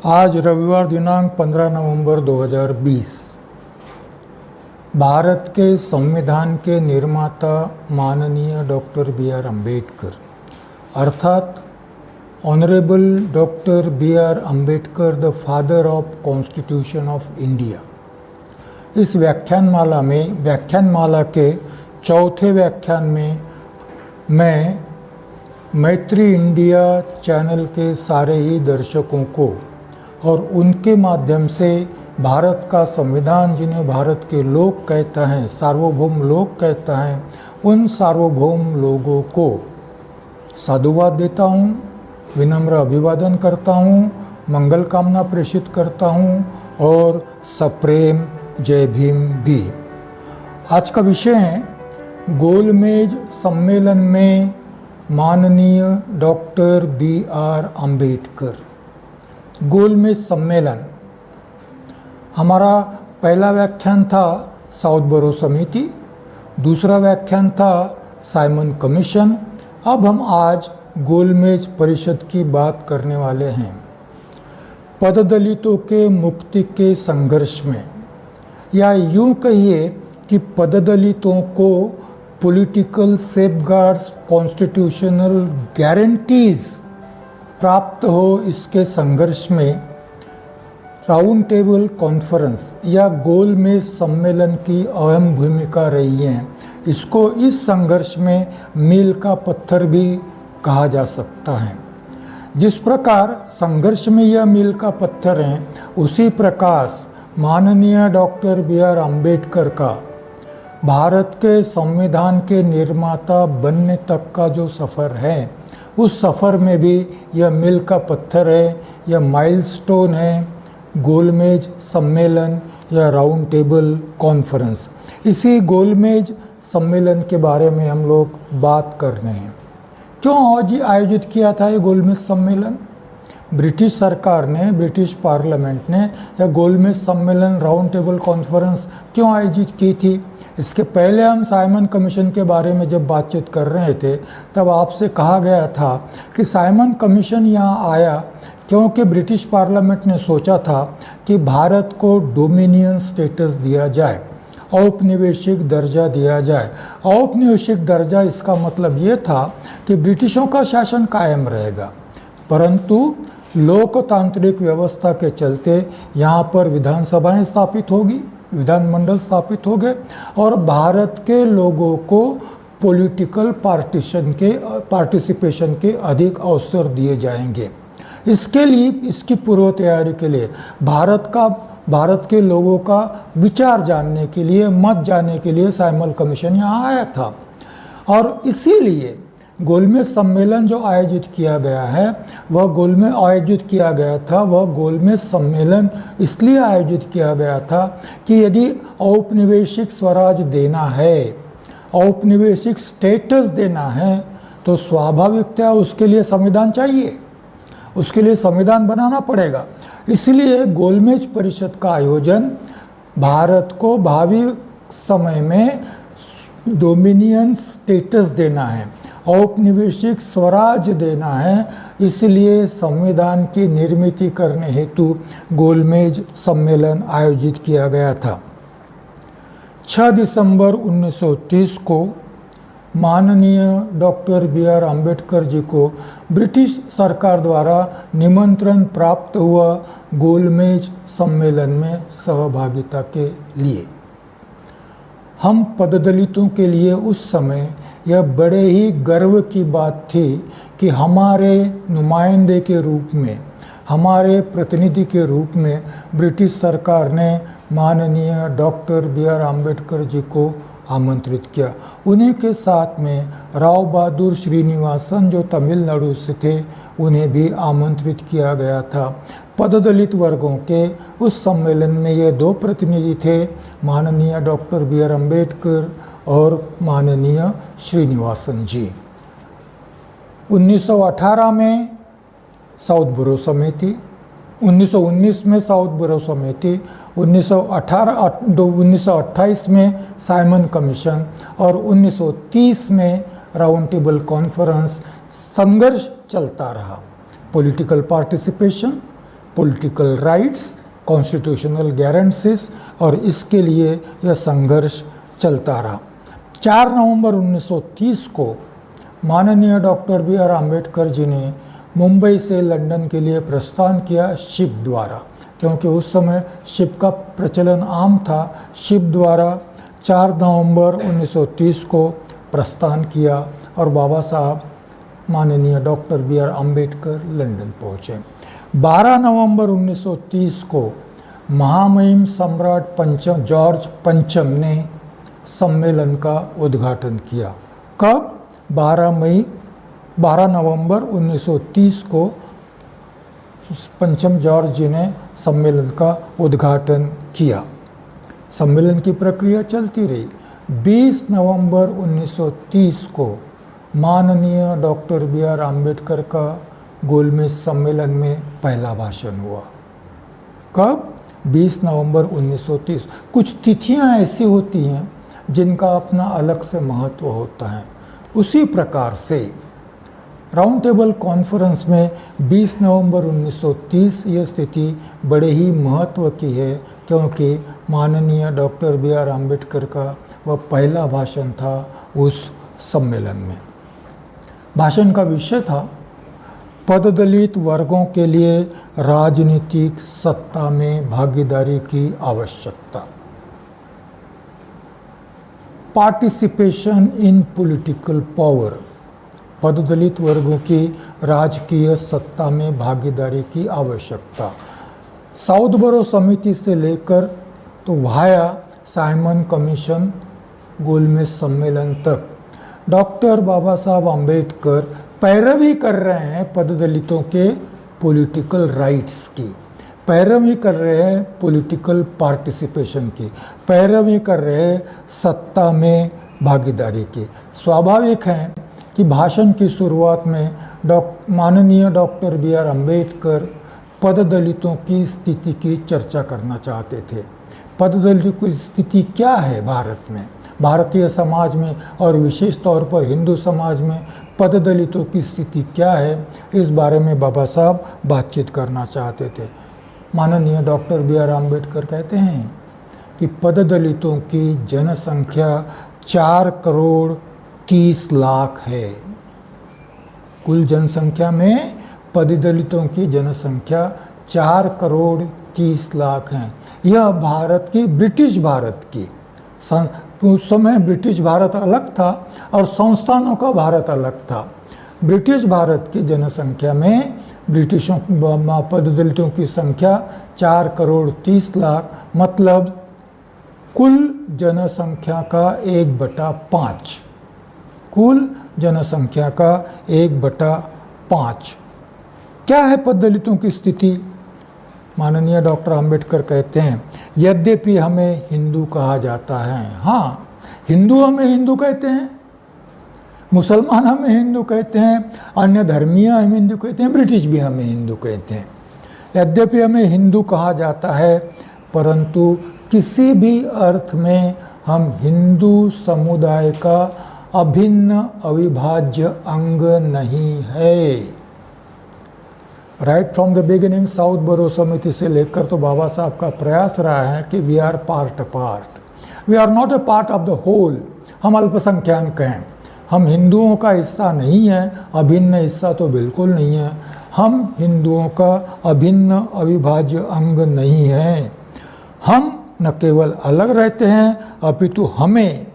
आज रविवार दिनांक 15 नवंबर 2020 भारत के संविधान के निर्माता माननीय डॉक्टर बी.आर. अम्बेडकर अर्थात honourable doctor B R. Ambedkar the father of constitution of India. इस व्याख्यानमाला के चौथे व्याख्यान में मैं मैत्री इंडिया चैनल के सारे ही दर्शकों को और उनके माध्यम से भारत का संविधान, जिन्हें भारत के लोग कहता हैं, सार्वभौम लोग कहता हैं, उन सार्वभौम लोगों को साधुवाद देता हूँ, विनम्र अभिवादन करता हूँ, मंगल कामना प्रेषित करता हूँ और सप्रेम जय भीम भी। आज का विषय है गोलमेज सम्मेलन में माननीय डॉक्टर बी.आर. अम्बेडकर। गोलमेज सम्मेलन, हमारा पहला व्याख्यान था साउथ बरो समिति, दूसरा व्याख्यान था साइमन कमीशन। अब हम आज गोलमेज परिषद की बात करने वाले हैं। पददलितों के मुक्ति के संघर्ष में, या यूं कहिए कि पददलितों को पॉलिटिकल सेफगार्ड्स, कॉन्स्टिट्यूशनल गारंटीज प्राप्त हो, इसके संघर्ष में राउंड टेबल कॉन्फ्रेंस या गोलमेज सम्मेलन की अहम भूमिका रही है। इसको इस संघर्ष में मील का पत्थर भी कहा जा सकता है। जिस प्रकार संघर्ष में यह मील का पत्थर है, उसी प्रकार माननीय डॉक्टर बी.आर. अम्बेडकर का भारत के संविधान के निर्माता बनने तक का जो सफ़र है, उस सफ़र में भी यह मील का पत्थर है, यह माइलस्टोन है, गोलमेज सम्मेलन या राउंड टेबल कॉन्फ्रेंस। इसी गोलमेज सम्मेलन के बारे में हम लोग बात कर रहे हैं। क्यों आज आयोजित किया था ये गोलमेज सम्मेलन? ब्रिटिश सरकार ने, ब्रिटिश पार्लियामेंट ने यह गोलमेज सम्मेलन, राउंड टेबल कॉन्फ्रेंस क्यों आयोजित की थी? इसके पहले हम साइमन कमीशन के बारे में जब बातचीत कर रहे थे, तब आपसे कहा गया था कि साइमन कमीशन यहाँ आया क्योंकि ब्रिटिश पार्लियामेंट ने सोचा था कि भारत को डोमिनियन स्टेटस दिया जाए, औपनिवेशिक दर्जा दिया जाए। औपनिवेशिक दर्जा, इसका मतलब ये था कि ब्रिटिशों का शासन कायम रहेगा, परंतु लोकतांत्रिक व्यवस्था के चलते यहाँ पर विधानसभाएं स्थापित होगी, विधानमंडल स्थापित हो गए और भारत के लोगों को पॉलिटिकल पार्टिसिपेशन के अधिक अवसर दिए जाएंगे। इसके लिए, इसकी पूर्व तैयारी के लिए भारत के लोगों का विचार जानने के लिए, मत जानने के लिए साइमन कमीशन यहाँ आया था। और इसीलिए गोलमेज सम्मेलन जो आयोजित किया गया है, वह गोलमेज सम्मेलन इसलिए आयोजित किया गया था कि यदि औपनिवेशिक स्वराज देना है, औपनिवेशिक स्टेटस देना है, तो स्वाभाविकतया उसके लिए संविधान चाहिए, उसके लिए संविधान बनाना पड़ेगा। इसलिए गोलमेज परिषद का आयोजन भारत को भावी समय में डोमिनियन स्टेटस देना है, औपनिवेशिक स्वराज देना है, इसलिए संविधान की निर्मित करने हेतु गोलमेज सम्मेलन आयोजित किया गया था। 6 दिसंबर 1930 को माननीय डॉक्टर बी.आर. अम्बेडकर जी को ब्रिटिश सरकार द्वारा निमंत्रण प्राप्त हुआ गोलमेज सम्मेलन में सहभागिता के लिए। हम पददलितों के लिए उस समय यह बड़े ही गर्व की बात थी कि हमारे नुमाइंदे के रूप में, हमारे प्रतिनिधि के रूप में ब्रिटिश सरकार ने माननीय डॉक्टर बी.आर. अम्बेडकर जी को आमंत्रित किया। उन्हीं के साथ में राव बहादुर श्रीनिवासन जो तमिलनाडु से थे, उन्हें भी आमंत्रित किया गया था। पददलित वर्गों के उस सम्मेलन में ये दो प्रतिनिधि थे, माननीय डॉक्टर बी.आर. अम्बेडकर और माननीय श्रीनिवासन जी। 1918 में साउथ बरो समिति, 1919 में साउथ बरो समिति, 1928 में साइमन कमीशन और 1930 में राउंड टेबल कॉन्फ्रेंस संघर्ष चलता रहा। Political participation, political rights, constitutional guarantees, और इसके लिए यह संघर्ष चलता रहा। 4 नवंबर 1930 को माननीय doctor B R Ambedkar ji ने मुंबई से लंदन के लिए प्रस्थान किया शिप द्वारा, क्योंकि उस समय शिप का प्रचलन आम था। शिप द्वारा 4 नवंबर 1930 को प्रस्थान किया और बाबा साहब माननीय doctor B R Ambedkar London पहुँचे। 12 नवंबर 1930 को महामहिम सम्राट जॉर्ज पंचम ने सम्मेलन का उद्घाटन किया। कब? 12 नवंबर 1930 को पंचम जॉर्ज जी ने सम्मेलन का उद्घाटन किया। सम्मेलन की प्रक्रिया चलती रही। 20 नवंबर 1930 को माननीय डॉक्टर बी आर अम्बेडकर का गोलमेज सम्मेलन में पहला भाषण हुआ। कब? 20 नवंबर 1930। कुछ तिथियां ऐसी होती हैं जिनका अपना अलग से महत्व होता है। उसी प्रकार से राउंड टेबल कॉन्फ्रेंस में 20 नवंबर 1930 ये स्थिति बड़े ही महत्व की है, क्योंकि माननीय डॉक्टर बी आर अम्बेडकर का वह पहला भाषण था उस सम्मेलन में। भाषण का विषय था पददलित वर्गों के लिए राजनीतिक सत्ता में भागीदारी की आवश्यकता, पार्टिसिपेशन इन पॉलिटिकल पावर, पददलित वर्गों की राजकीय सत्ता में भागीदारी की आवश्यकता। साउथ बरो समिति से लेकर तो वाया साइमन कमीशन गोलमेज सम्मेलन तक डॉक्टर बाबा साहब अम्बेडकर पैरवी कर रहे हैं पददलितों के पॉलिटिकल राइट्स की, पैरवी कर रहे हैं पॉलिटिकल पार्टिसिपेशन की, पैरवी कर रहे हैं सत्ता में भागीदारी की। स्वाभाविक है कि भाषण की शुरुआत में माननीय डॉक्टर बी आर अम्बेडकर पददलितों की स्थिति की चर्चा करना चाहते थे। पददलितों की स्थिति क्या है भारत में, भारतीय समाज में, और विशेष तौर पर हिंदू समाज में पददलितों की स्थिति क्या है, इस बारे में बाबा साहब बातचीत करना चाहते थे। माननीय डॉक्टर बी आर अम्बेडकर कहते हैं कि पददलितों की जनसंख्या 4 करोड़ 30 लाख है। कुल जनसंख्या में पददलितों की जनसंख्या 4 करोड़ 30 लाख हैं। यह भारत की, ब्रिटिश भारत की, उस समय ब्रिटिश भारत अलग था और संस्थानों का भारत अलग था। ब्रिटिश भारत की जनसंख्या में ब्रिटिशों पददलितों की संख्या 4 करोड़ 30 लाख, मतलब कुल जनसंख्या का 1/5, कुल जनसंख्या का 1/5। क्या है पददलितों की स्थिति? माननीय डॉक्टर अम्बेडकर कहते हैं, यद्यपि हमें हिंदू कहा जाता है, हाँ हिंदू हमें हिंदू कहते हैं, मुसलमान हमें हिंदू कहते हैं, अन्य धर्मीय हमें हिंदू कहते हैं, ब्रिटिश भी हमें हिंदू कहते हैं। यद्यपि हमें हिंदू कहा जाता है, परंतु किसी भी अर्थ में हम हिंदू समुदाय का अभिन्न अविभाज्य अंग नहीं है। Right from the beginning south बरो समिति से लेकर तो बाबा साहब का प्रयास रहा है कि we are part we are not a part of the whole. हम अल्पसंख्यक हैं, हम हिंदुओं का हिस्सा नहीं है, अभिन्न हिस्सा तो बिल्कुल नहीं है। हम हिंदुओं का अभिन्न अविभाज्य अंग नहीं है। हम न केवल अलग रहते हैं, अपितु हमें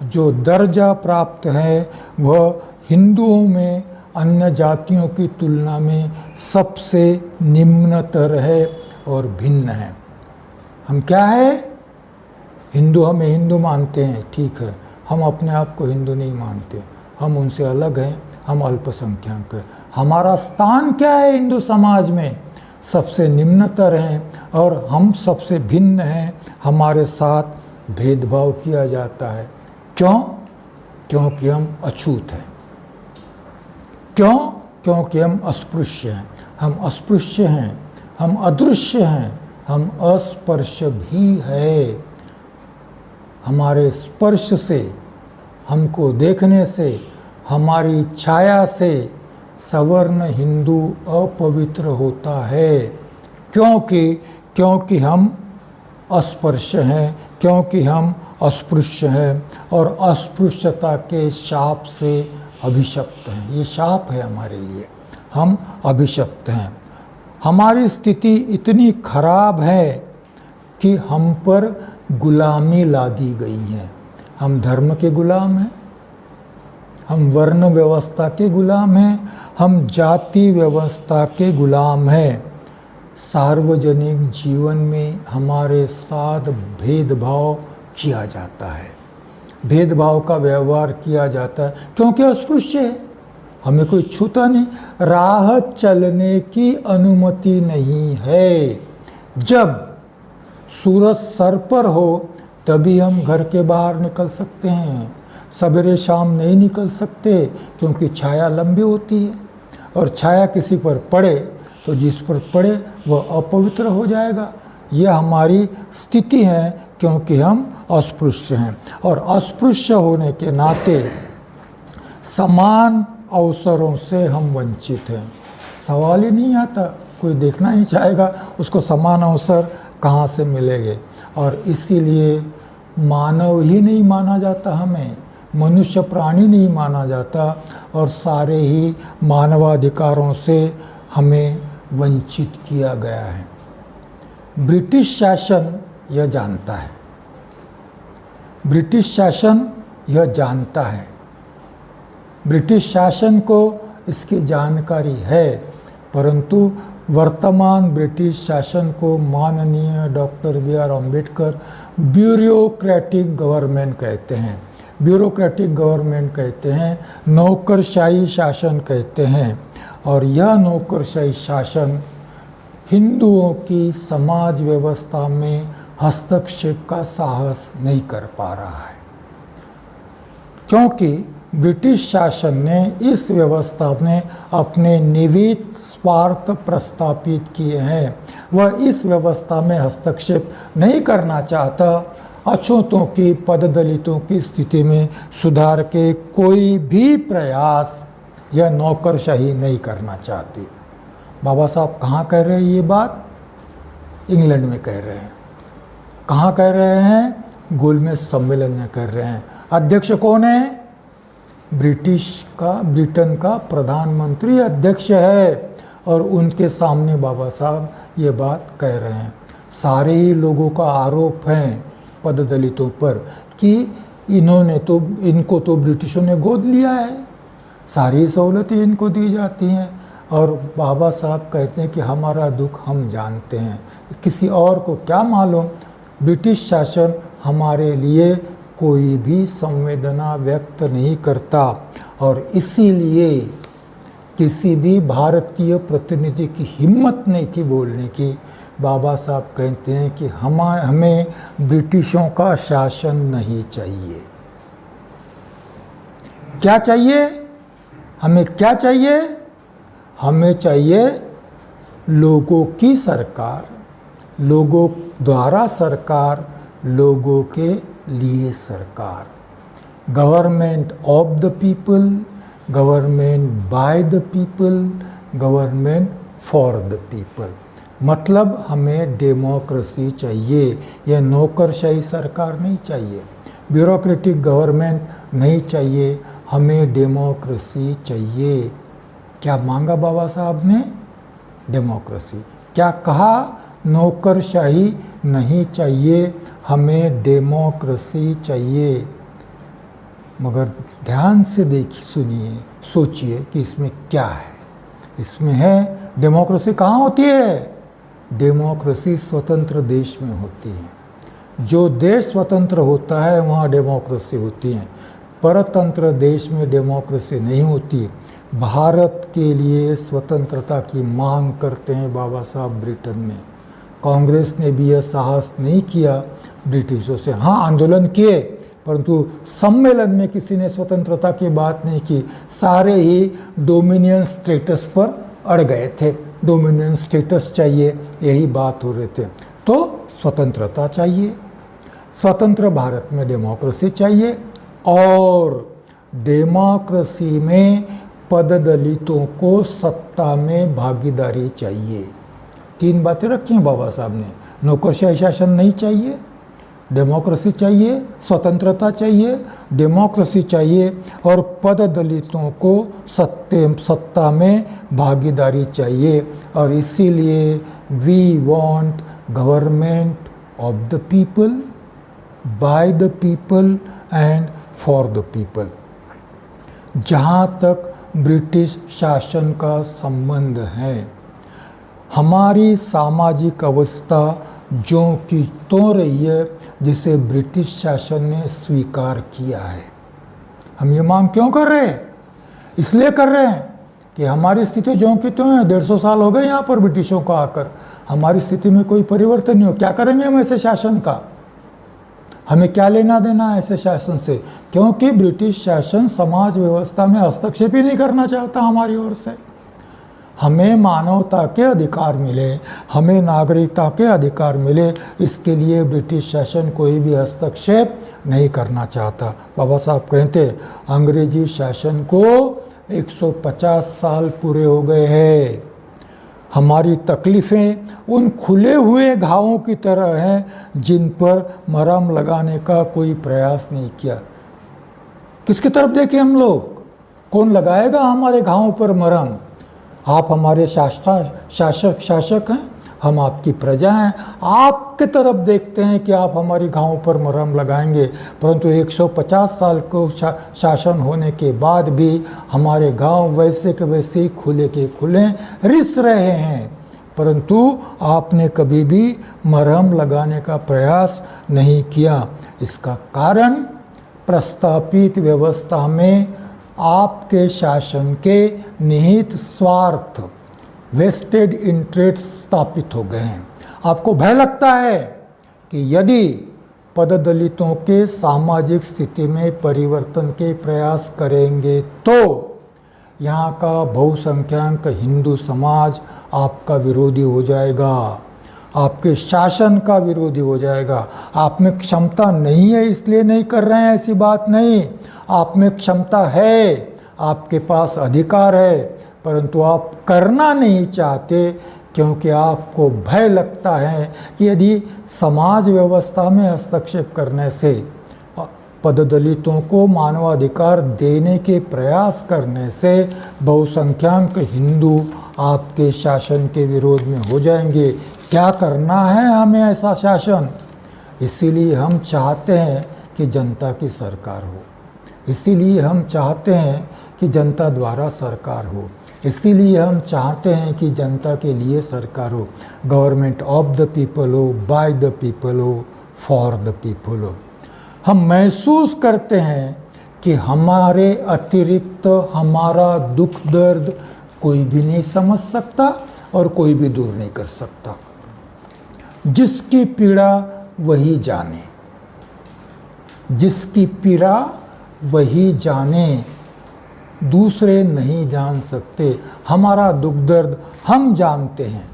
जो दर्जा प्राप्त है वह हिंदुओं में अन्य जातियों की तुलना में सबसे निम्नतर है और भिन्न है। हम क्या है? हिंदू हमें हिंदू मानते हैं, ठीक है, हम अपने आप को हिंदू नहीं मानते, हम उनसे अलग हैं, हम अल्पसंख्यक हैं। हमारा स्थान क्या है हिंदू समाज में? सबसे निम्नतर हैं और हम सबसे भिन्न हैं। हमारे साथ भेदभाव किया जाता है। क्यों? क्योंकि हम अछूत हैं। क्यों? क्योंकि हम अस्पृश्य हैं। हम अस्पृश्य हैं, हम अदृश्य हैं, हम अस्पर्श भी है। हमारे स्पर्श से, हमको देखने से, हमारी छाया से सवर्ण हिंदू अपवित्र होता है। क्योंकि हम अस्पृश्य हैं, क्योंकि हम अस्पृश्य हैं और अस्पृश्यता के शाप से अभिशप्त हैं। ये शाप है हमारे लिए, हम अभिशप्त हैं। हमारी स्थिति इतनी खराब है कि हम पर गुलामी लादी गई है। हम धर्म के गुलाम हैं, हम वर्ण व्यवस्था के गुलाम हैं, हम जाति व्यवस्था के गुलाम हैं। सार्वजनिक जीवन में हमारे साथ भेदभाव किया जाता है, भेदभाव का व्यवहार किया जाता है क्योंकि अस्पृश्य है, हमें कोई छूता नहीं। राह चलने की अनुमति नहीं है। जब सूरज सर पर हो तभी हम घर के बाहर निकल सकते हैं, सवेरे शाम नहीं निकल सकते क्योंकि छाया लंबी होती है और छाया किसी पर पड़े तो जिस पर पड़े वह अपवित्र हो जाएगा। यह हमारी स्थिति है क्योंकि हम अस्पृश्य हैं और अस्पृश्य होने के नाते समान अवसरों से हम वंचित हैं। सवाल ही नहीं आता, कोई देखना ही चाहेगा उसको समान अवसर कहाँ से मिलेंगे। और इसीलिए मानव ही नहीं माना जाता, हमें मनुष्य प्राणी नहीं माना जाता और सारे ही मानवाधिकारों से हमें वंचित किया गया है। ब्रिटिश शासन यह जानता है, ब्रिटिश शासन यह जानता है, ब्रिटिश शासन को इसकी जानकारी है, परंतु वर्तमान ब्रिटिश शासन को माननीय doctor B R. Ambedkar bureaucratic government कहते हैं, ब्यूरोक्रेटिक गवर्नमेंट कहते हैं, नौकरशाही शासन कहते हैं। और यह नौकरशाही शासन हिंदुओं की समाज व्यवस्था में हस्तक्षेप का साहस नहीं कर पा रहा है क्योंकि ब्रिटिश शासन ने इस व्यवस्था में अपने निहित स्वार्थ प्रस्थापित किए हैं। वह इस व्यवस्था में हस्तक्षेप नहीं करना चाहता। अछूतों की, पददलितों की स्थिति में सुधार के कोई भी प्रयास यह नौकरशाही नहीं करना चाहती। बाबा साहब कहाँ कह रहे हैं ये बात? इंग्लैंड में कह रहे हैं। कहाँ कह रहे हैं? गोलमेज सम्मेलन में कर रहे हैं। अध्यक्ष कौन है? ब्रिटेन का प्रधानमंत्री अध्यक्ष है और उनके सामने बाबा साहब ये बात कह रहे हैं। सारे ही लोगों का आरोप है पददलितों पर कि इनको तो ब्रिटिशों ने गोद लिया है, सारी सहूलतें इनको दी जाती हैं। और बाबा साहब कहते हैं कि हमारा दुख हम जानते हैं, किसी और को क्या मालूम। ब्रिटिश शासन हमारे लिए कोई भी संवेदना व्यक्त नहीं करता और इसीलिए किसी भी भारतीय प्रतिनिधि की हिम्मत नहीं थी बोलने की। बाबा साहब कहते हैं कि हमें ब्रिटिशों का शासन नहीं चाहिए। क्या चाहिए? हमें क्या चाहिए? हमें चाहिए लोगों की सरकार, लोगों द्वारा सरकार, लोगों के लिए सरकार। Government of the people, government by the people, government for the people. मतलब हमें डेमोक्रेसी चाहिए, यह नौकरशाही सरकार नहीं चाहिए, ब्यूरोक्रेटिक गवर्नमेंट नहीं चाहिए, हमें डेमोक्रेसी चाहिए। क्या मांगा बाबा साहब ने? डेमोक्रेसी। क्या कहा? नौकरशाही नहीं चाहिए, हमें डेमोक्रेसी चाहिए। मगर ध्यान से सुनिए, सोचिए कि इसमें क्या है। इसमें है डेमोक्रेसी कहाँ होती है? डेमोक्रेसी स्वतंत्र देश में होती है। जो देश स्वतंत्र होता है वहाँ डेमोक्रेसी होती है। परतंत्र देश में डेमोक्रेसी नहीं होती। भारत के लिए स्वतंत्रता की मांग करते हैं बाबा साहब ब्रिटेन में। कांग्रेस ने भी यह साहस नहीं किया ब्रिटिशों से। हाँ, आंदोलन किए, परंतु सम्मेलन में किसी ने स्वतंत्रता की बात नहीं की। सारे ही डोमिनियन स्टेटस पर अड़ गए थे। डोमिनियन स्टेटस चाहिए, यही बात हो रहे थे। तो स्वतंत्रता चाहिए, स्वतंत्र भारत में डेमोक्रेसी चाहिए और डेमोक्रेसी में पददलितों को सत्ता में भागीदारी चाहिए। 3 बातें रखी हैं बाबा साहब ने। नौकरशाही शासन नहीं चाहिए, डेमोक्रेसी चाहिए, स्वतंत्रता चाहिए, डेमोक्रेसी चाहिए, और पद दलितों को सत्ता में भागीदारी चाहिए। और इसीलिए we want government of the people, by the people and for the people. जहाँ तक ब्रिटिश शासन का संबंध है, हमारी सामाजिक अवस्था जो कि तो रही है जिसे ब्रिटिश शासन ने स्वीकार किया है। हम ये मांग क्यों कर रहे हैं? इसलिए कर रहे हैं कि हमारी स्थिति जो की तो है। 150 साल हो गए यहाँ पर ब्रिटिशों को आकर, हमारी स्थिति में कोई परिवर्तन नहीं हो। क्या करेंगे हम ऐसे शासन का? हमें क्या लेना देना है ऐसे शासन से? क्योंकि ब्रिटिश शासन समाज व्यवस्था में हस्तक्षेप ही नहीं करना चाहता हमारी ओर से। हमें मानवता के अधिकार मिले, हमें नागरिकता के अधिकार मिले, इसके लिए ब्रिटिश शासन कोई भी हस्तक्षेप नहीं करना चाहता। बाबा साहब कहते अंग्रेजी शासन को 150 साल पूरे हो गए हैं। हमारी तकलीफ़ें उन खुले हुए घावों की तरह हैं जिन पर मरहम लगाने का कोई प्रयास नहीं किया। किसकी तरफ देखें हम लोग? कौन लगाएगा हमारे घावों पर मरहम? आप हमारे शासक हैं, हम आपकी प्रजा हैं। आपके तरफ देखते हैं कि आप हमारी घावों पर मरहम लगाएंगे, परंतु 150 साल को शासन होने के बाद भी हमारे गांव वैसे के वैसे ही खुले के खुले रिस रहे हैं, परंतु आपने कभी भी मरहम लगाने का प्रयास नहीं किया। इसका कारण प्रस्तापित व्यवस्था में आपके शासन के निहित स्वार्थ, वेस्टेड इंटरेस्ट स्थापित हो गए हैं। आपको भय लगता है कि यदि पद दलितों के सामाजिक स्थिति में परिवर्तन के प्रयास करेंगे तो यहाँ का बहुसंख्यक हिंदू समाज आपका विरोधी हो जाएगा, आपके शासन का विरोधी हो जाएगा। आप में क्षमता नहीं है इसलिए नहीं कर रहे हैं, ऐसी बात नहीं। आप में क्षमता है, आपके पास अधिकार है, परंतु आप करना नहीं चाहते क्योंकि आपको भय लगता है कि यदि समाज व्यवस्था में हस्तक्षेप करने से, पद दलितों को मानवाधिकार देने के प्रयास करने से बहुसंख्यक हिंदू आपके शासन के विरोध में हो जाएंगे। क्या करना है हमें ऐसा शासन? इसीलिए हम चाहते हैं कि जनता की सरकार हो, इसीलिए हम चाहते हैं कि जनता द्वारा सरकार हो, इसीलिए हम चाहते हैं कि जनता के लिए सरकार हो, गवर्नमेंट ऑफ द पीपल हो, बाय द पीपल हो, फॉर द पीपल हो। हम महसूस करते हैं कि हमारे अतिरिक्त हमारा दुख दर्द कोई भी नहीं समझ सकता और कोई भी दूर नहीं कर सकता। जिसकी पीड़ा वही जाने, जिसकी पीड़ा वही जाने, दूसरे नहीं जान सकते। हमारा दुख दर्द हम जानते हैं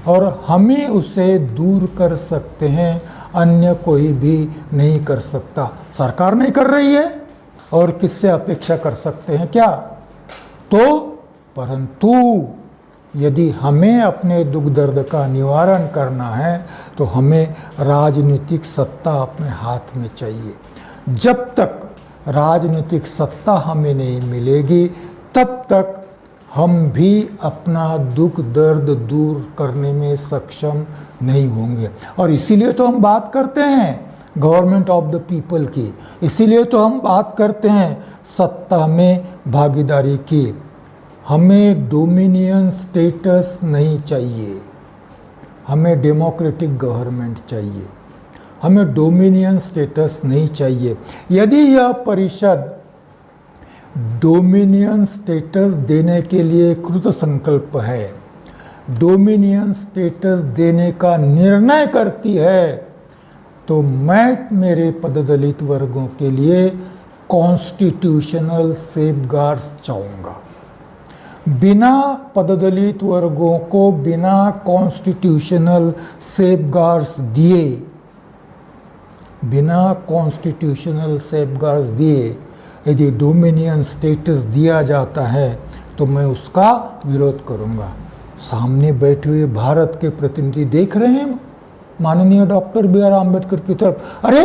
और हमें उसे दूर कर सकते हैं, अन्य कोई भी नहीं कर सकता। सरकार नहीं कर रही है और किससे अपेक्षा कर सकते हैं क्या? तो परंतु यदि हमें अपने दुख दर्द का निवारण करना है तो हमें राजनीतिक सत्ता अपने हाथ में चाहिए। जब तक राजनीतिक सत्ता हमें नहीं मिलेगी तब तक हम भी अपना दुख दर्द दूर करने में सक्षम नहीं होंगे। और इसीलिए तो हम बात करते हैं गवर्नमेंट ऑफ द पीपल की, इसीलिए तो हम बात करते हैं सत्ता में भागीदारी की। हमें डोमिनियन स्टेटस नहीं चाहिए, हमें डेमोक्रेटिक गवर्नमेंट चाहिए, हमें डोमिनियन स्टेटस नहीं चाहिए। यदि यह परिषद डोमिनियन स्टेटस देने के लिए कृत संकल्प है, डोमिनियन स्टेटस देने का निर्णय करती है, तो मैं मेरे पददलित वर्गों के लिए कॉन्स्टिट्यूशनल सेफगार्ड्स चाहूँगा। बिना पददलित वर्गों को बिना कॉन्स्टिट्यूशनल सेफगार्ड्स दिए, बिना कॉन्स्टिट्यूशनल सेफगार्ड्स दिए यदि डोमिनियन स्टेटस दिया जाता है तो मैं उसका विरोध करूंगा। सामने बैठे हुए भारत के प्रतिनिधि देख रहे हैं माननीय डॉक्टर B.R. आम्बेडकर की तरफ। अरे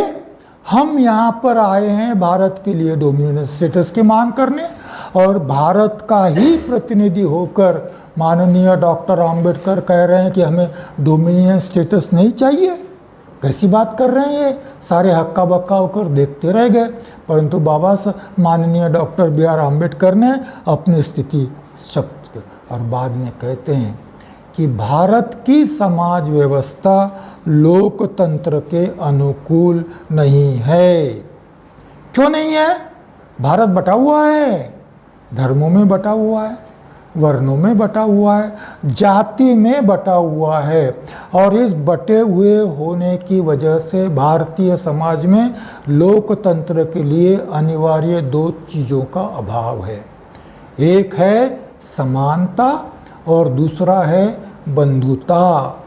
हम यहाँ पर आए हैं भारत के लिए डोमिनियन स्टेटस की मांग करने, और भारत का ही प्रतिनिधि होकर माननीय डॉक्टर आम्बेडकर कह रहे हैं कि हमें डोमिनियन स्टेटस नहीं चाहिए। कैसी बात कर रहे हैं ये? सारे हक्का बक्का होकर देखते रह गए। परंतु बाबा माननीय डॉक्टर B.R. आम्बेडकर ने अपनी स्थिति शब्द और बाद में कहते हैं कि भारत की समाज व्यवस्था लोकतंत्र के अनुकूल नहीं है। क्यों नहीं है? भारत बटा हुआ है, धर्मों में बटा हुआ है, वर्णों में बटा हुआ है, जाति में बटा हुआ है, और इस बटे हुए होने की वजह से भारतीय समाज में लोकतंत्र के लिए अनिवार्य दो चीज़ों का अभाव है। एक है समानता और दूसरा है बंधुता।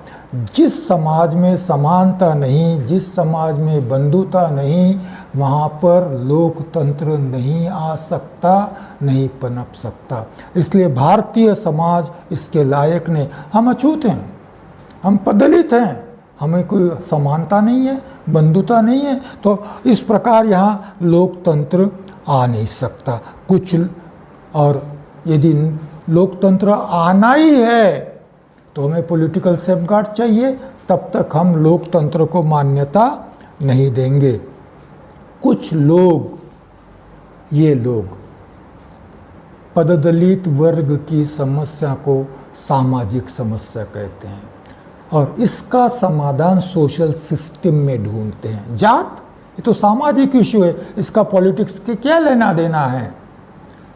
जिस समाज में समानता नहीं, जिस समाज में बंधुता नहीं, वहाँ पर लोकतंत्र नहीं आ सकता, नहीं पनप सकता। इसलिए भारतीय समाज इसके लायक नहीं। हम अछूत हैं, हम पदलित हैं, हमें कोई समानता नहीं है, बंधुता नहीं है, तो इस प्रकार यहाँ लोकतंत्र आ नहीं सकता कुछ। और यदि लोकतंत्र आना ही है तो हमें पॉलिटिकल सेफगार्ड चाहिए, तब तक हम लोकतंत्र को मान्यता नहीं देंगे। कुछ लोग, ये लोग पददलित वर्ग की समस्या को सामाजिक समस्या कहते हैं और इसका समाधान सोशल सिस्टम में ढूंढते हैं। जात ये तो सामाजिक इशू है, इसका पॉलिटिक्स के क्या लेना देना है।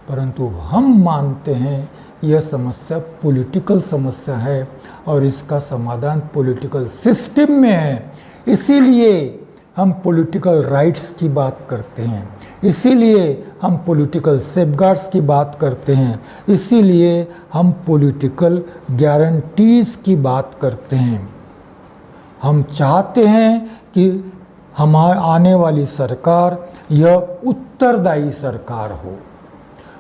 परंतु हम मानते हैं यह समस्या पॉलिटिकल समस्या है और इसका समाधान पॉलिटिकल सिस्टम में है। इसीलिए हम पॉलिटिकल राइट्स की बात करते हैं, इसीलिए हम पॉलिटिकल सेफगार्ड्स की बात करते हैं, इसीलिए हम पॉलिटिकल गारंटीज़ की बात करते हैं। हम चाहते हैं कि हमारे आने वाली सरकार यह उत्तरदायी सरकार हो,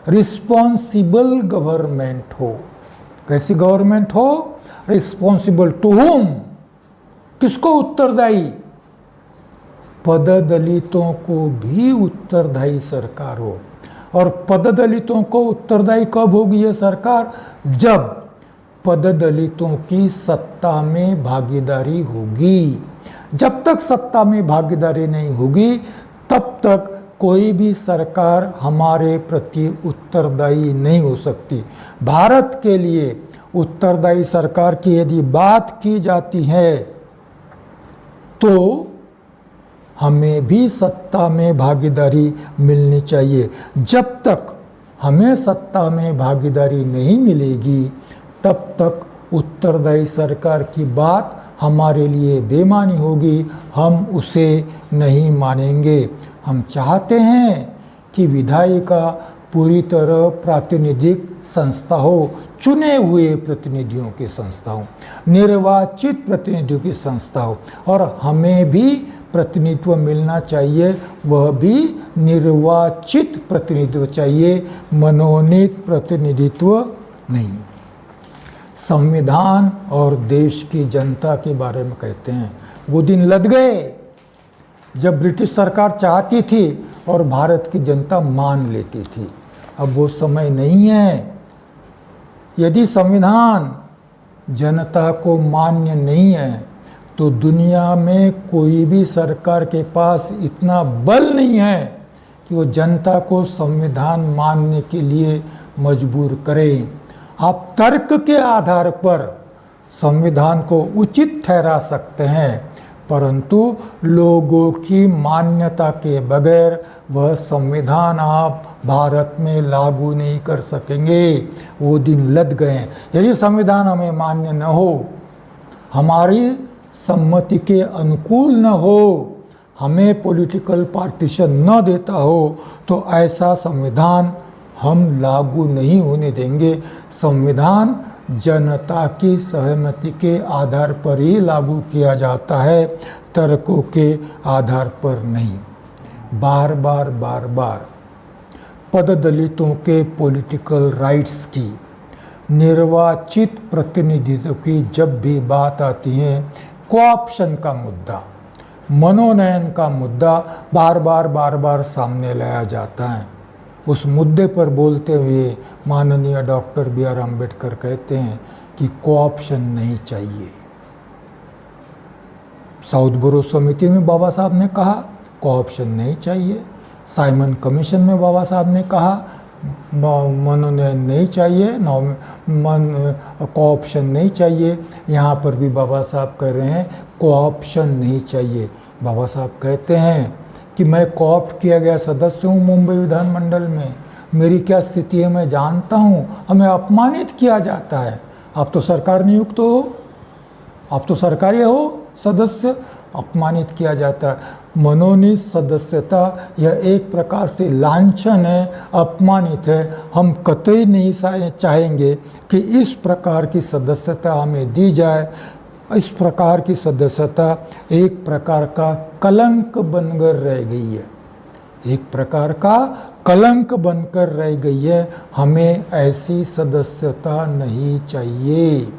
रिस्पॉन्सिबल गवर्नमेंट हो। कैसी गवर्नमेंट हो? Responsible to whom? किसको उत्तरदायी? पददलितों को भी उत्तरदायी सरकार हो। और पददलितों को उत्तरदायी कब होगी यह सरकार? जब पददलितों की सत्ता में भागीदारी होगी। जब तक सत्ता में भागीदारी नहीं होगी तब तक कोई भी सरकार हमारे प्रति उत्तरदायी नहीं हो सकती। भारत के लिए उत्तरदायी सरकार की यदि बात की जाती है तो हमें भी सत्ता में भागीदारी मिलनी चाहिए। जब तक हमें सत्ता में भागीदारी नहीं मिलेगी तब तक उत्तरदायी सरकार की बात हमारे लिए बेमानी होगी, हम उसे नहीं मानेंगे। हम चाहते हैं कि विधायिका पूरी तरह प्रातिनिधिक संस्था हो, चुने हुए प्रतिनिधियों की संस्था हो, निर्वाचित प्रतिनिधियों की संस्था हो, और हमें भी प्रतिनिधित्व मिलना चाहिए, वह भी निर्वाचित प्रतिनिधित्व चाहिए, मनोनीत प्रतिनिधित्व नहीं। संविधान और देश की जनता के बारे में कहते हैं, वो दिन लद गए जब ब्रिटिश सरकार चाहती थी और भारत की जनता मान लेती थी। अब वो समय नहीं है। यदि संविधान जनता को मान्य नहीं है तो दुनिया में कोई भी सरकार के पास इतना बल नहीं है कि वो जनता को संविधान मानने के लिए मजबूर करे। आप तर्क के आधार पर संविधान को उचित ठहरा सकते हैं, परंतु लोगों की मान्यता के बगैर वह संविधान आप भारत में लागू नहीं कर सकेंगे। वो दिन लद गए। यदि संविधान हमें मान्य न हो, हमारी सम्मति के अनुकूल न हो, हमें पॉलिटिकल पार्टीशन न देता हो, तो ऐसा संविधान हम लागू नहीं होने देंगे। संविधान जनता की सहमति के आधार पर ही लागू किया जाता है, तर्कों के आधार पर नहीं। बार बार पददलितों के पॉलिटिकल राइट्स की निर्वाचित प्रतिनिधित्व की जब भी बात आती है, कोऑप्शन का मुद्दा, मनोनयन का मुद्दा बार बार सामने लाया जाता है। उस मुद्दे पर बोलते हुए माननीय डॉक्टर B.R. अम्बेडकर कहते हैं कि कोऑप्शन नहीं चाहिए। साउथ बोरो समिति में बाबा साहब ने कहा कोऑप्शन नहीं चाहिए, साइमन कमीशन में बाबा साहब ने कहा मनोनयन नहीं चाहिए, कोऑप्शन नहीं चाहिए। यहाँ पर भी बाबा साहब कह रहे हैं कोऑप्शन नहीं चाहिए। बाबा साहब कहते हैं कि मैं कोऑप्ट किया गया सदस्य हूँ मुंबई विधानमंडल में, मेरी क्या स्थिति है मैं जानता हूँ, हमें अपमानित किया जाता है। आप तो सरकार नियुक्त हो, आप तो सरकारी हो सदस्य, अपमानित किया जाता है। मनोनीत सदस्यता यह एक प्रकार से लांछन है, अपमानित है। हम कतई नहीं चाहेंगे कि इस प्रकार की सदस्यता हमें दी जाए। इस प्रकार की सदस्यता एक प्रकार का कलंक बनकर रह गई है, एक प्रकार का कलंक बनकर रह गई है। हमें ऐसी सदस्यता नहीं चाहिए।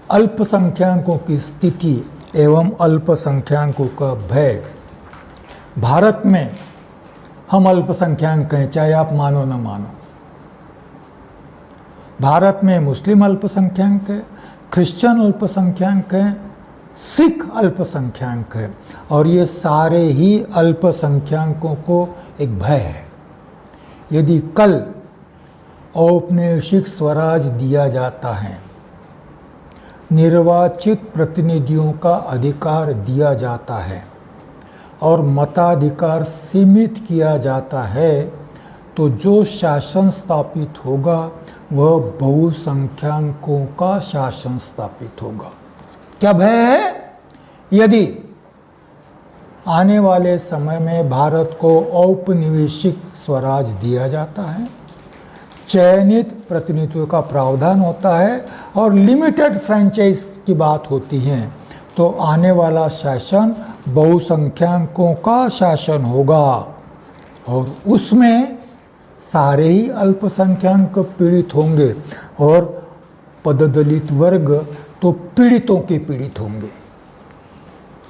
अल्पसंख्यकों की स्थिति एवं अल्पसंख्यकों का भय। भारत में हम अल्पसंख्यक हैं, चाहे आप मानो न मानो। भारत में मुस्लिम अल्पसंख्यक है, क्रिश्चियन अल्पसंख्यक हैं, सिख अल्पसंख्यक है, और ये सारे ही अल्पसंख्यकों को एक भय है। यदि कल औपनिवेशिक स्वराज दिया जाता है, निर्वाचित प्रतिनिधियों का अधिकार दिया जाता है और मताधिकार सीमित किया जाता है, तो जो शासन स्थापित होगा वह बहुसंख्यकों का शासन स्थापित होगा। क्या भय है? यदि आने वाले समय में भारत को औपनिवेशिक स्वराज दिया जाता है, चयनित प्रतिनिधित्व का प्रावधान होता है और लिमिटेड फ्रेंचाइज की बात होती है, तो आने वाला शासन बहुसंख्यकों का शासन होगा और उसमें सारे ही अल्पसंख्यक पीड़ित होंगे और पददलित वर्ग तो पीड़ितों के पीड़ित होंगे।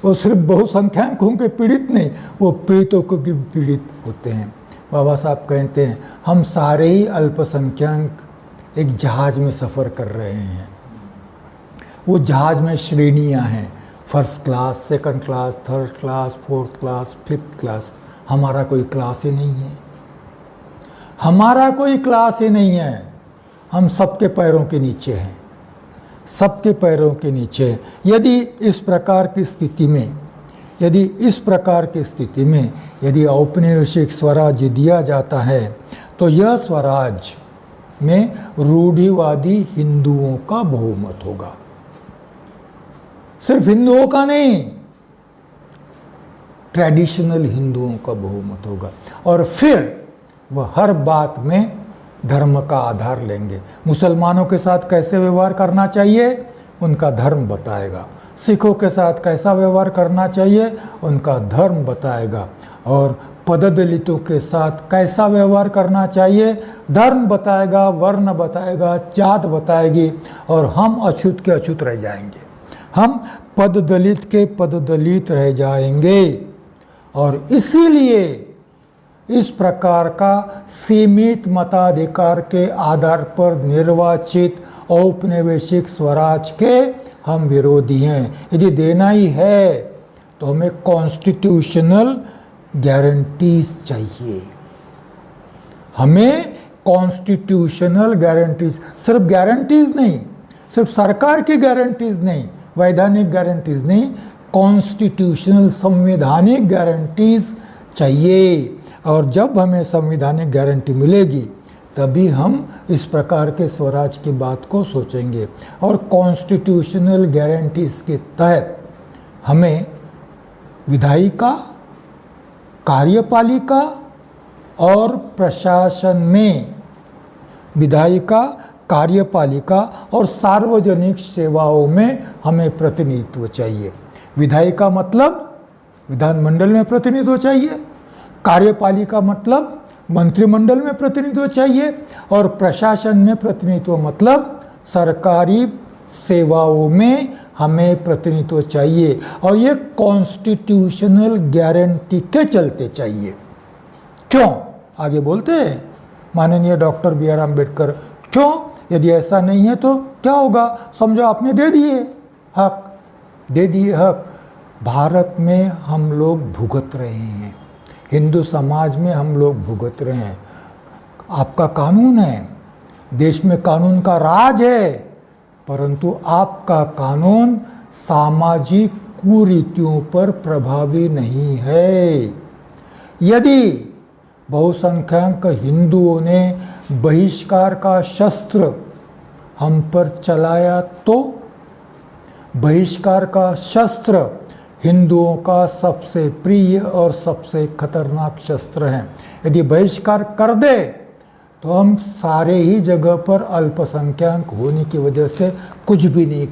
वो सिर्फ बहुसंख्यकों के पीड़ित नहीं, वो पीड़ितों को भी पीड़ित होते हैं। बाबा साहब कहते हैं हम सारे ही अल्पसंख्यक एक जहाज़ में सफ़र कर रहे हैं। वो जहाज़ में श्रेणियां हैं, first class, second class, third class, fourth class, fifth class. हमारा कोई क्लास ही नहीं है, हमारा कोई क्लास ही नहीं है। हम सबके पैरों के नीचे हैं, सबके पैरों के नीचे। यदि इस प्रकार की स्थिति में यदि औपनिवेशिक स्वराज्य दिया जाता है, तो यह स्वराज में रूढ़िवादी हिंदुओं का बहुमत होगा। सिर्फ हिंदुओं का नहीं, ट्रेडिशनल हिंदुओं का बहुमत होगा। और फिर वह हर बात में धर्म का आधार लेंगे। मुसलमानों के साथ कैसे व्यवहार करना चाहिए, उनका धर्म बताएगा। सिखों के साथ कैसा व्यवहार करना चाहिए, उनका धर्म बताएगा। और पददलितों के साथ कैसा व्यवहार करना चाहिए, धर्म बताएगा, वर्ण बताएगा, जात बताएगी। और हम अछूत के अछूत रह जाएंगे, हम पददलित के पददलित रह जाएंगे। और इसीलिए इस प्रकार का सीमित मताधिकार के आधार पर निर्वाचित औपनिवेशिक स्वराज के हम विरोधी हैं। यदि देना ही है तो हमें कॉन्स्टिट्यूशनल गारंटीज चाहिए। हमें कॉन्स्टिट्यूशनल गारंटीज, सिर्फ गारंटीज नहीं, सिर्फ सरकार की गारंटीज नहीं, वैधानिक गारंटीज नहीं, कॉन्स्टिट्यूशनल संवैधानिक गारंटीज चाहिए। और जब हमें संवैधानिक गारंटी मिलेगी तभी हम इस प्रकार के स्वराज की बात को सोचेंगे। और कॉन्स्टिट्यूशनल गारंटीज के तहत हमें विधायिका, कार्यपालिका और प्रशासन में, विधायिका, कार्यपालिका और सार्वजनिक सेवाओं में हमें प्रतिनिधित्व चाहिए। विधायिका मतलब विधानमंडल में प्रतिनिधित्व चाहिए, कार्यपालिका मतलब मंत्रिमंडल में प्रतिनिधित्व चाहिए, और प्रशासन में प्रतिनिधित्व मतलब सरकारी सेवाओं में हमें प्रतिनिधित्व चाहिए, और ये कॉन्स्टिट्यूशनल गारंटी के चलते चाहिए। क्यों? आगे बोलते हैं माननीय डॉक्टर बी आर अम्बेडकर। क्यों? यदि ऐसा नहीं है तो क्या होगा? समझो आपने दे दिए हक। भारत में हम लोग भुगत रहे हैं, हिंदू समाज में हम लोग भुगत रहे हैं। आपका कानून है, देश में कानून का राज है, परंतु आपका कानून सामाजिक कुरीतियों पर प्रभावी नहीं है। यदि बहुसंख्यक हिंदुओं ने बहिष्कार का शस्त्र हम पर चलाया तो बहिष्कार का शस्त्र हिंदुओं का सबसे प्रिय और सबसे खतरनाक शस्त्र है। यदि बहिष्कार कर दे तो हम सारे ही जगह पर अल्पसंख्यक होने की वजह से कुछ भी नहीं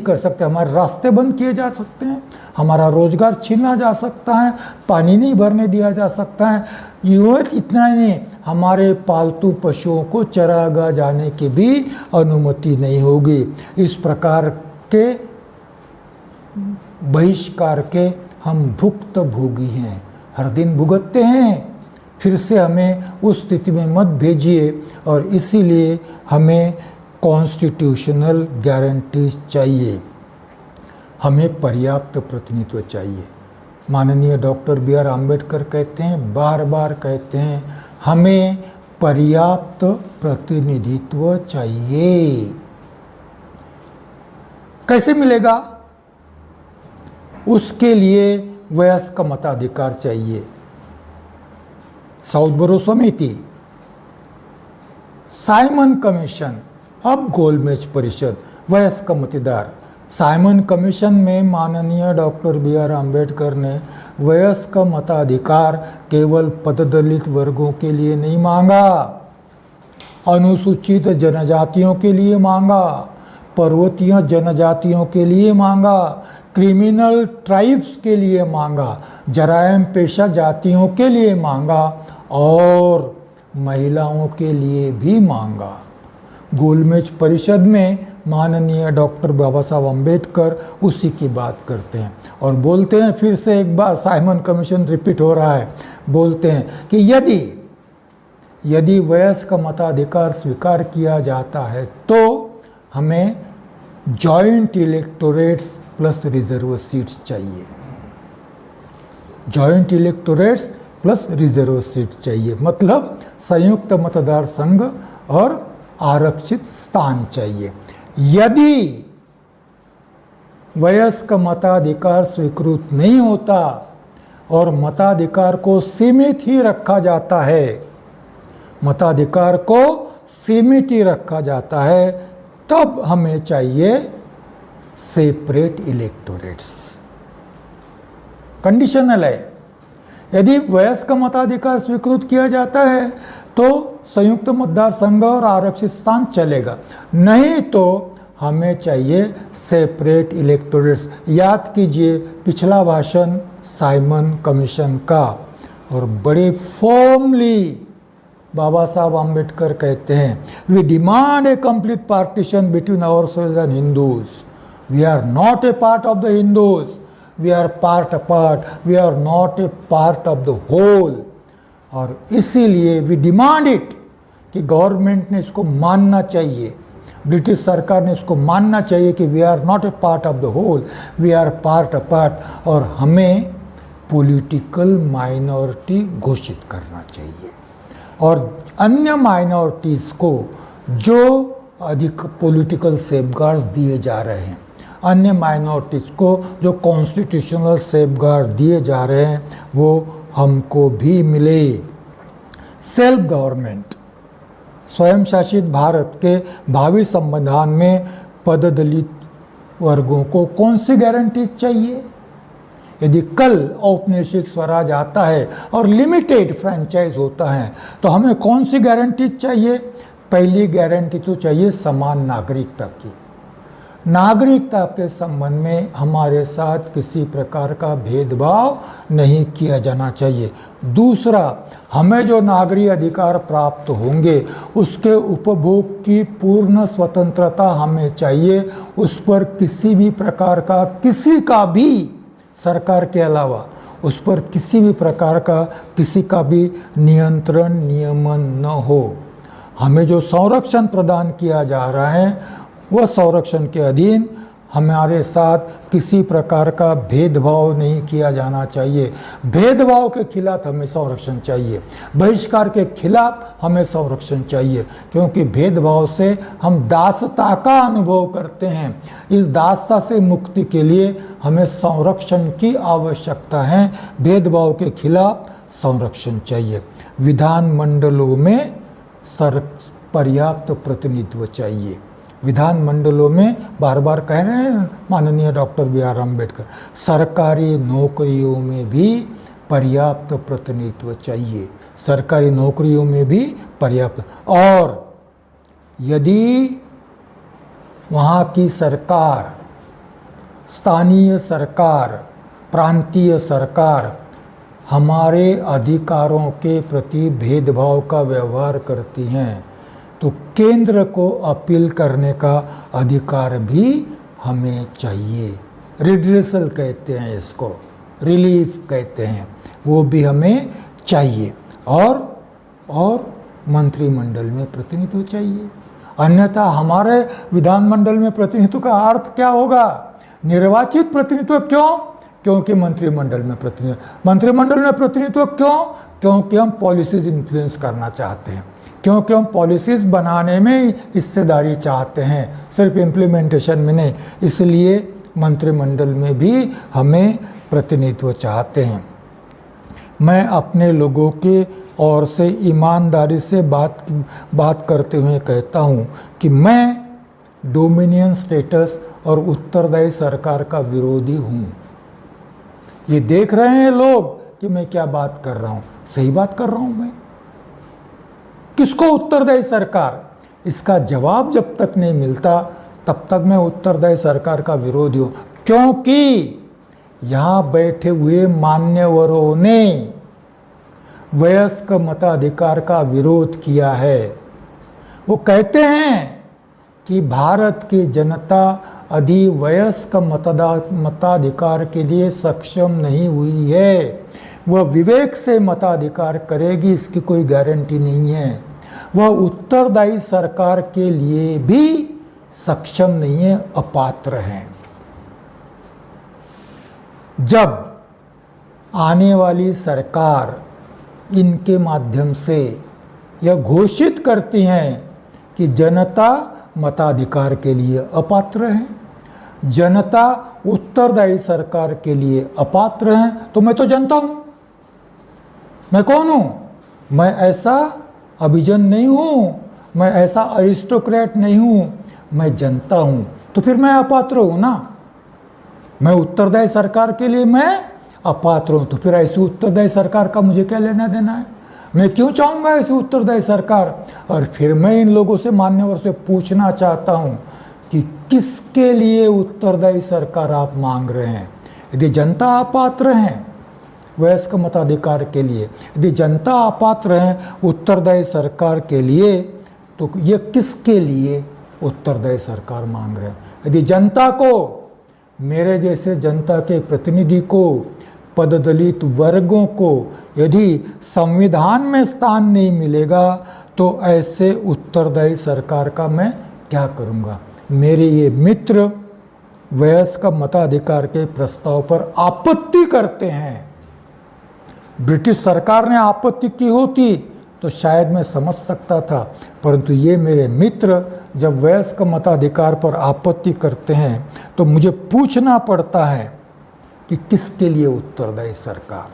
कर सकते, हमारे रास्ते बंद किए जा सकते हैं, हमारा रोजगार छीना जा सकता है, पानी नहीं भरने दिया जा सकता है। यूँ इतना ही नहीं, हमारे पालतू पशुओं को चरागाह जाने की भी अनुमति नहीं होगी। इस प्रकार के बहिष्कार के हम भुक्तभोगी हैं, हर दिन भुगतते हैं। फिर से हमें उस स्थिति में मत भेजिए, और इसीलिए हमें कॉन्स्टिट्यूशनल गारंटीज चाहिए, हमें पर्याप्त प्रतिनिधित्व चाहिए। माननीय डॉक्टर बी आर अम्बेडकर कहते हैं, बार बार कहते हैं, हमें पर्याप्त प्रतिनिधित्व चाहिए। कैसे मिलेगा? उसके लिए वयस्क मताधिकार चाहिए। साउथबरो समिति, साइमन कमीशन, अब गोलमेज परिषद, वयस्क मतदार। साइमन कमीशन में माननीय डॉक्टर बी आर अम्बेडकर ने वयस्क मताधिकार केवल पददलित वर्गों के लिए नहीं मांगा, अनुसूचित जनजातियों के लिए मांगा, पर्वतीय जनजातियों के लिए मांगा, क्रिमिनल ट्राइब्स के लिए मांगा, जराइम पेशा जातियों के लिए मांगा, और महिलाओं के लिए भी मांगा। गोलमेज परिषद में माननीय डॉक्टर बाबा साहब अम्बेडकर उसी की बात करते हैं, और बोलते हैं, फिर से एक बार साइमन कमीशन रिपीट हो रहा है, बोलते हैं कि यदि वयस्क मताधिकार स्वीकार किया जाता है तो हमें joint electorates plus reserve seats चाहिए। Joint electorates plus reserve seat चाहिए, मतलब संयुक्त मतदार संघ और आरक्षित स्थान चाहिए। यदि वयस्क मताधिकार स्वीकृत नहीं होता और मताधिकार को सीमित ही रखा जाता है, मताधिकार को सीमित ही रखा जाता है, तब हमें चाहिए सेपरेट इलेक्टोरेट्स। कंडीशनल है। यदि वयस्क मताधिकार स्वीकृत किया जाता है तो संयुक्त मतदार संघ और आरक्षित स्थान चलेगा, नहीं तो हमें चाहिए सेपरेट इलेक्टोरेट्स। याद कीजिए पिछला भाषण साइमन कमीशन का, और बड़े फॉर्मली बाबा साहब अम्बेडकर कहते हैं, we demand a complete partition between ourselves and Hindus. We are not a part of the Hindus, we are part apart, we are not a part of the whole. और इसीलिए वी डिमांड इट कि government ने इसको मानना चाहिए, British सरकार ने इसको मानना चाहिए कि we are not a part of the whole, we are part apart, और हमें पॉलिटिकल माइनॉरिटी घोषित करना चाहिए। और अन्य माइनॉरिटीज़ को जो अधिक पॉलिटिकल सेफगार्ड्स दिए जा रहे हैं, अन्य माइनॉरिटीज़ को जो कॉन्स्टिट्यूशनल सेफगार्ड दिए जा रहे हैं, वो हमको भी मिले। सेल्फ गवर्नमेंट, स्वयं शासित भारत के भावी संविधान में पददलित वर्गों को कौन सी गारंटी चाहिए? यदि कल औपनिवेशिक स्वराज आता है और लिमिटेड फ्रेंचाइज होता है तो हमें कौन सी गारंटी चाहिए? पहली गारंटी तो चाहिए समान नागरिकता की। नागरिकता के संबंध में हमारे साथ किसी प्रकार का भेदभाव नहीं किया जाना चाहिए। दूसरा, हमें जो नागरिक अधिकार प्राप्त होंगे उसके उपभोग की पूर्ण स्वतंत्रता हमें चाहिए। उस पर किसी भी प्रकार का, किसी का भी, सरकार के अलावा उस पर किसी भी प्रकार का, किसी का भी नियंत्रण, नियमन न हो। हमें जो संरक्षण प्रदान किया जा रहा है वह संरक्षण के अधीन हमारे साथ किसी प्रकार का भेदभाव नहीं किया जाना चाहिए। भेदभाव के खिलाफ हमें संरक्षण चाहिए, बहिष्कार के खिलाफ हमें संरक्षण चाहिए, क्योंकि भेदभाव से हम दासता का अनुभव करते हैं। इस दासता से मुक्ति के लिए हमें संरक्षण की आवश्यकता है। भेदभाव के खिलाफ संरक्षण चाहिए। विधानमंडलों में पर्याप्त प्रतिनिधित्व चाहिए। विधानमंडलों में, बार बार कह रहे हैं माननीय डॉक्टर B.R. अम्बेडकर, सरकारी नौकरियों में भी पर्याप्त प्रतिनिधित्व चाहिए। सरकारी नौकरियों में भी पर्याप्त। और यदि वहाँ की सरकार, स्थानीय सरकार, प्रांतीय सरकार हमारे अधिकारों के प्रति भेदभाव का व्यवहार करती हैं तो केंद्र को अपील करने का अधिकार भी हमें चाहिए। रिड्रेसल कहते हैं इसको, रिलीफ कहते हैं, वो भी हमें चाहिए। और मंत्रिमंडल में प्रतिनिधित्व चाहिए। अन्यथा हमारे विधानमंडल में प्रतिनिधित्व का अर्थ क्या होगा? निर्वाचित प्रतिनिधित्व। क्यों? क्योंकि मंत्रिमंडल में प्रतिनिधित्व क्यों? क्योंकि हम पॉलिसीज इन्फ्लुएंस करना चाहते हैं, क्योंकि हम पॉलिसीज़ बनाने में हिस्सेदारी चाहते हैं, सिर्फ इम्प्लीमेंटेशन में नहीं। इसलिए मंत्रिमंडल में भी हमें प्रतिनिधित्व चाहते हैं। मैं अपने लोगों के ओर से ईमानदारी से बात करते हुए कहता हूँ कि मैं डोमिनियन स्टेटस और उत्तरदायी सरकार का विरोधी हूँ। ये देख रहे हैं लोग कि मैं क्या बात कर रहा हूँ, सही बात कर रहा हूँ मैं। किसको उत्तरदायी सरकार? इसका जवाब जब तक नहीं मिलता तब तक मैं उत्तरदायी सरकार का विरोधी हूँ, क्योंकि यहाँ बैठे हुए मान्यवरों ने वयस्क मताधिकार का विरोध किया है। वो कहते हैं कि भारत की जनता अधिवयस्क मताधिकार के लिए सक्षम नहीं हुई है। वह विवेक से मताधिकार करेगी, इसकी कोई गारंटी नहीं है। वह उत्तरदायी सरकार के लिए भी सक्षम नहीं है, अपात्र है। जब आने वाली सरकार इनके माध्यम से यह घोषित करती हैं कि जनता मताधिकार के लिए अपात्र है, जनता उत्तरदायी सरकार के लिए अपात्र है, तो मैं तो जनता हूँ। मैं कौन हूँ? मैं ऐसा अभिजन नहीं हूँ, मैं ऐसा अरिस्टोक्रेट नहीं हूँ, मैं जनता हूँ। तो फिर मैं अपात्र हूँ ना। मैं उत्तरदायी सरकार के लिए मैं अपात्र हूँ, तो फिर ऐसी उत्तरदायी सरकार का मुझे क्या लेना देना है? मैं क्यों चाहूँगा ऐसी उत्तरदायी सरकार? और फिर मैं इन लोगों से, मान्यवर से पूछना चाहता हूँ कि किसके लिए उत्तरदायी सरकार आप मांग रहे हैं? यदि जनता अपात्र हैं वयस्क मताधिकार के लिए, यदि जनता अपात्र हैं उत्तरदायी सरकार के लिए, तो ये किसके लिए उत्तरदायी सरकार मांग रहे हैं? यदि जनता को, मेरे जैसे जनता के प्रतिनिधि को, पददलित वर्गों को यदि संविधान में स्थान नहीं मिलेगा तो ऐसे उत्तरदायी सरकार का मैं क्या करूँगा? मेरे ये मित्र वयस्क मताधिकार के प्रस्ताव पर आपत्ति करते हैं। ब्रिटिश सरकार ने आपत्ति की होती तो शायद मैं समझ सकता था, परंतु ये मेरे मित्र जब वयस्क मताधिकार पर आपत्ति करते हैं तो मुझे पूछना पड़ता है कि किसके लिए उत्तरदायी सरकार?